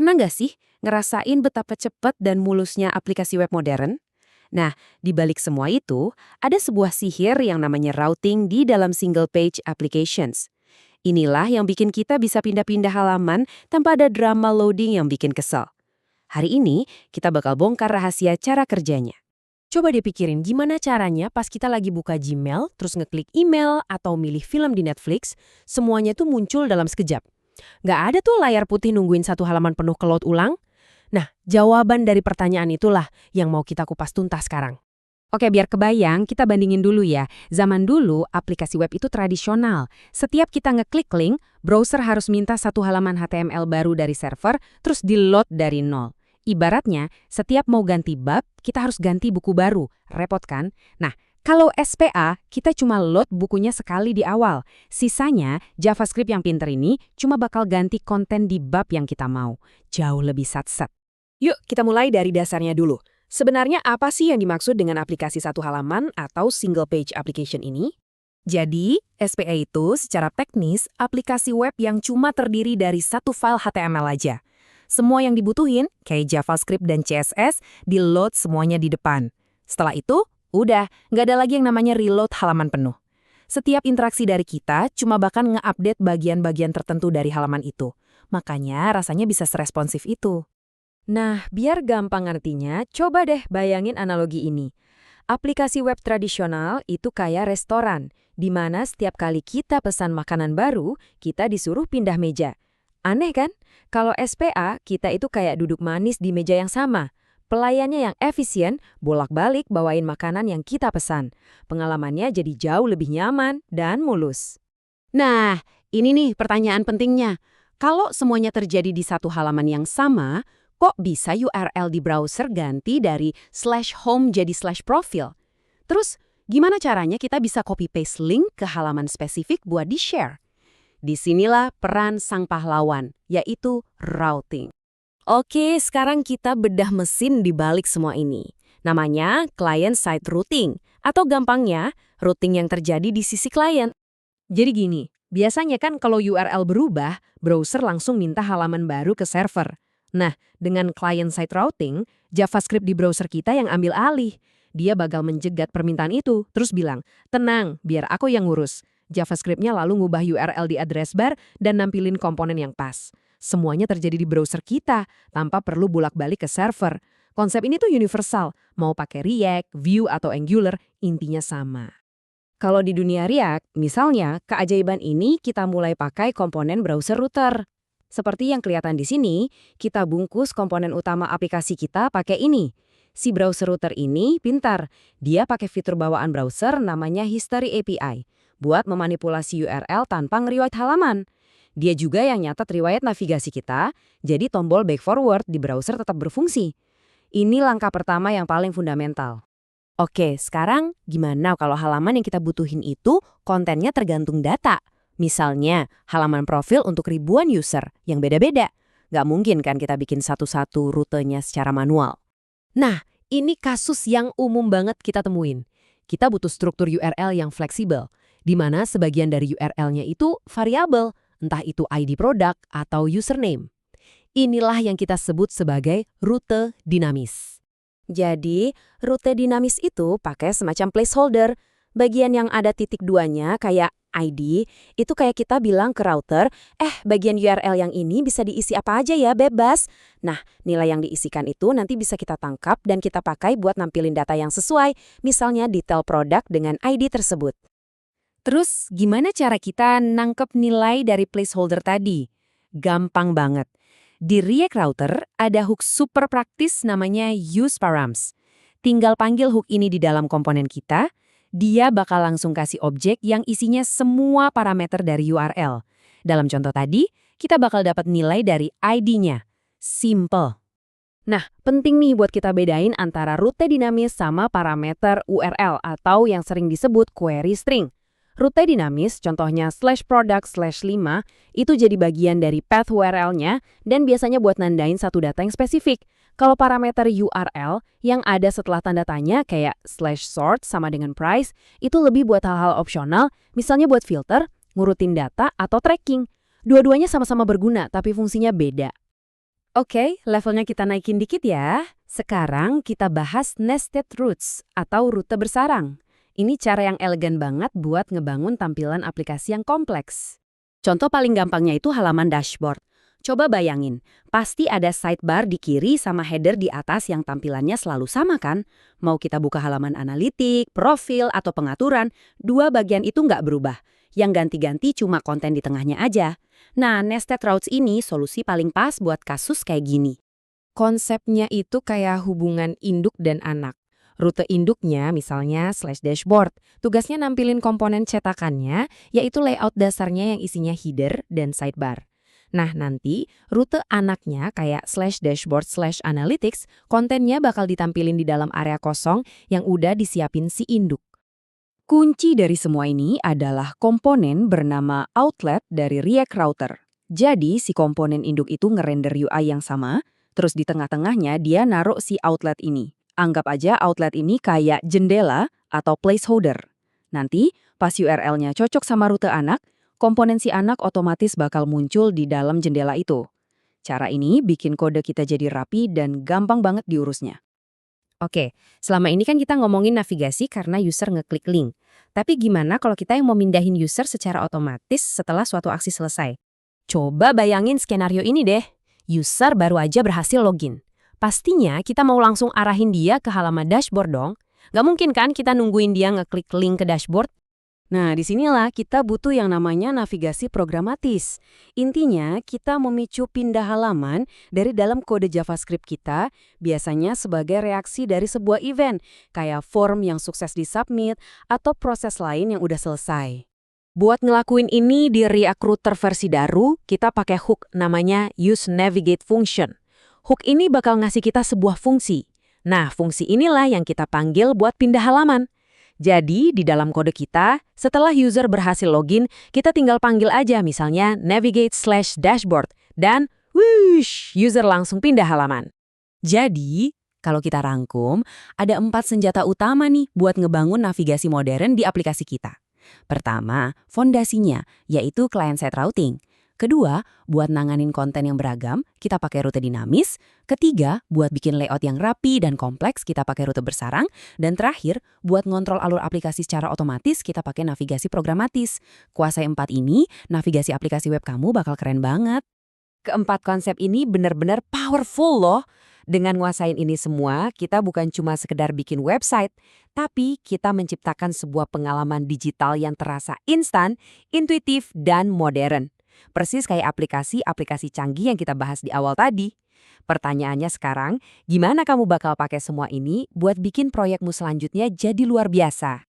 Pernah nggak sih ngerasain betapa cepat dan mulusnya aplikasi web modern? Nah, di balik semua itu, ada sebuah sihir yang namanya routing di dalam single page applications. Inilah yang bikin kita bisa pindah-pindah halaman tanpa ada drama loading yang bikin kesel. Hari ini, kita bakal bongkar rahasia cara kerjanya. Coba dipikirin gimana caranya pas kita lagi buka Gmail, terus ngeklik email atau milih film di Netflix, semuanya tuh muncul dalam sekejap. Nggak ada tuh layar putih nungguin satu halaman penuh ke load ulang. Nah, jawaban dari pertanyaan itulah yang mau kita kupas tuntas sekarang. Oke, biar kebayang, kita bandingin dulu ya. Zaman dulu, aplikasi web itu tradisional. Setiap kita ngeklik link, browser harus minta satu halaman HTML baru dari server, terus di-load dari nol. Ibaratnya, setiap mau ganti bab, kita harus ganti buku baru. Repot kan? Nah, kalau SPA, kita cuma load bukunya sekali di awal. Sisanya, JavaScript yang pinter ini cuma bakal ganti konten di bab yang kita mau. Jauh lebih sat-sat. Yuk, kita mulai dari dasarnya dulu. Sebenarnya apa sih yang dimaksud dengan aplikasi satu halaman atau single page application ini? Jadi, SPA itu secara teknis aplikasi web yang cuma terdiri dari satu file HTML aja. Semua yang dibutuhin, kayak JavaScript dan CSS, di-load semuanya di depan. Setelah itu, udah, nggak ada lagi yang namanya reload halaman penuh. Setiap interaksi dari kita cuma bahkan nge-update bagian-bagian tertentu dari halaman itu. Makanya rasanya bisa seresponsif itu. Nah, biar gampang artinya, coba deh bayangin analogi ini. Aplikasi web tradisional itu kayak restoran, di mana setiap kali kita pesan makanan baru, kita disuruh pindah meja. Aneh kan? Kalau SPA, kita itu kayak duduk manis di meja yang sama. Pelayannya yang efisien, bolak-balik bawain makanan yang kita pesan. Pengalamannya jadi jauh lebih nyaman dan mulus. Nah, ini nih pertanyaan pentingnya. Kalau semuanya terjadi di satu halaman yang sama, kok bisa URL di browser ganti dari /home jadi /profile? Terus, gimana caranya kita bisa copy-paste link ke halaman spesifik buat di-share? Disinilah peran sang pahlawan, yaitu routing. Oke, sekarang kita bedah mesin di balik semua ini. Namanya client-side routing, atau gampangnya, routing yang terjadi di sisi klien. Jadi gini, biasanya kan kalau URL berubah, browser langsung minta halaman baru ke server. Nah, dengan client-side routing, JavaScript di browser kita yang ambil alih. Dia bakal menjegat permintaan itu, terus bilang, tenang, biar aku yang ngurus. JavaScript-nya lalu ngubah URL di address bar dan nampilin komponen yang pas. Semuanya terjadi di browser kita, tanpa perlu bolak-balik ke server. Konsep ini tuh universal, mau pakai React, Vue, atau Angular, intinya sama. Kalau di dunia React, misalnya, keajaiban ini kita mulai pakai komponen browser router. Seperti yang kelihatan di sini, kita bungkus komponen utama aplikasi kita pakai ini. Si browser router ini pintar. Dia pakai fitur bawaan browser namanya History API buat memanipulasi URL tanpa ngeriwayat halaman. Dia juga yang nyatet riwayat navigasi kita, jadi tombol back forward di browser tetap berfungsi. Ini langkah pertama yang paling fundamental. Oke, sekarang gimana kalau halaman yang kita butuhin itu kontennya tergantung data? Misalnya, halaman profil untuk ribuan user yang beda-beda. Nggak mungkin kan kita bikin satu-satu rutenya secara manual. Nah, ini kasus yang umum banget kita temuin. Kita butuh struktur URL yang fleksibel, di mana sebagian dari URL-nya itu variabel, entah itu ID produk atau username. Inilah yang kita sebut sebagai rute dinamis. Jadi, rute dinamis itu pakai semacam placeholder. Bagian yang ada titik duanya kayak ID, itu kayak kita bilang ke router, bagian URL yang ini bisa diisi apa aja ya, bebas. Nah, nilai yang diisikan itu nanti bisa kita tangkap dan kita pakai buat nampilin data yang sesuai, misalnya detail produk dengan ID tersebut. Terus, gimana cara kita nangkep nilai dari placeholder tadi? Gampang banget. Di React Router ada hook super praktis namanya useParams. Tinggal panggil hook ini di dalam komponen kita, dia bakal langsung kasih objek yang isinya semua parameter dari URL. Dalam contoh tadi, kita bakal dapat nilai dari ID-nya. Simple. Nah, penting nih buat kita bedain antara rute dinamis sama parameter URL atau yang sering disebut query string. Rute dinamis, contohnya /product/5, itu jadi bagian dari path URL-nya dan biasanya buat nandain satu data yang spesifik. Kalau parameter URL yang ada setelah tanda tanya kayak /sort sama dengan price, itu lebih buat hal-hal opsional, misalnya buat filter, ngurutin data, atau tracking. Dua-duanya sama-sama berguna, tapi fungsinya beda. Oke, levelnya kita naikin dikit ya. Sekarang kita bahas nested routes atau rute bersarang. Ini cara yang elegan banget buat ngebangun tampilan aplikasi yang kompleks. Contoh paling gampangnya itu halaman dashboard. Coba bayangin, pasti ada sidebar di kiri sama header di atas yang tampilannya selalu sama kan? Mau kita buka halaman analitik, profil, atau pengaturan, dua bagian itu nggak berubah. Yang ganti-ganti cuma konten di tengahnya aja. Nah, nested routes ini solusi paling pas buat kasus kayak gini. Konsepnya itu kayak hubungan induk dan anak. Rute induknya misalnya slash dashboard. Tugasnya nampilin komponen cetakannya, yaitu layout dasarnya yang isinya header dan sidebar. Nah, nanti rute anaknya kayak slash dashboard slash analytics, kontennya bakal ditampilin di dalam area kosong yang udah disiapin si induk. Kunci dari semua ini adalah komponen bernama outlet dari React Router. Jadi, si komponen induk itu ngerender UI yang sama, terus di tengah-tengahnya dia naruh si outlet ini. Anggap aja outlet ini kayak jendela atau placeholder. Nanti, pas URL-nya cocok sama rute anak, komponen si anak otomatis bakal muncul di dalam jendela itu. Cara ini bikin kode kita jadi rapi dan gampang banget diurusnya. Oke, selama ini kan kita ngomongin navigasi karena user ngeklik link. Tapi gimana kalau kita yang mau mindahin user secara otomatis setelah suatu aksi selesai? Coba bayangin skenario ini deh. User baru aja berhasil login. Pastinya kita mau langsung arahin dia ke halaman dashboard dong. Nggak mungkin kan kita nungguin dia ngeklik link ke dashboard? Nah, disinilah kita butuh yang namanya navigasi programatis. Intinya, kita memicu pindah halaman dari dalam kode JavaScript kita, biasanya sebagai reaksi dari sebuah event, kayak form yang sukses disubmit atau proses lain yang udah selesai. Buat ngelakuin ini di React Router versi baru, kita pakai hook namanya useNavigateFunction. Hook ini bakal ngasih kita sebuah fungsi. Nah, fungsi inilah yang kita panggil buat pindah halaman. Jadi, di dalam kode kita, setelah user berhasil login, kita tinggal panggil aja misalnya navigate/dashboard dan whoosh, user langsung pindah halaman. Jadi, kalau kita rangkum, ada 4 senjata utama nih buat ngebangun navigasi modern di aplikasi kita. Pertama, fondasinya, yaitu client-side routing. Kedua, buat nanganin konten yang beragam, kita pakai rute dinamis. Ketiga, buat bikin layout yang rapi dan kompleks, kita pakai rute bersarang. Dan terakhir, buat ngontrol alur aplikasi secara otomatis, kita pakai navigasi programatis. Kuasai 4 ini, navigasi aplikasi web kamu bakal keren banget. Keempat konsep ini benar-benar powerful loh. Dengan nguasain ini semua, kita bukan cuma sekedar bikin website, tapi kita menciptakan sebuah pengalaman digital yang terasa instan, intuitif, dan modern. Persis kayak aplikasi-aplikasi canggih yang kita bahas di awal tadi. Pertanyaannya sekarang, gimana kamu bakal pakai semua ini buat bikin proyekmu selanjutnya jadi luar biasa?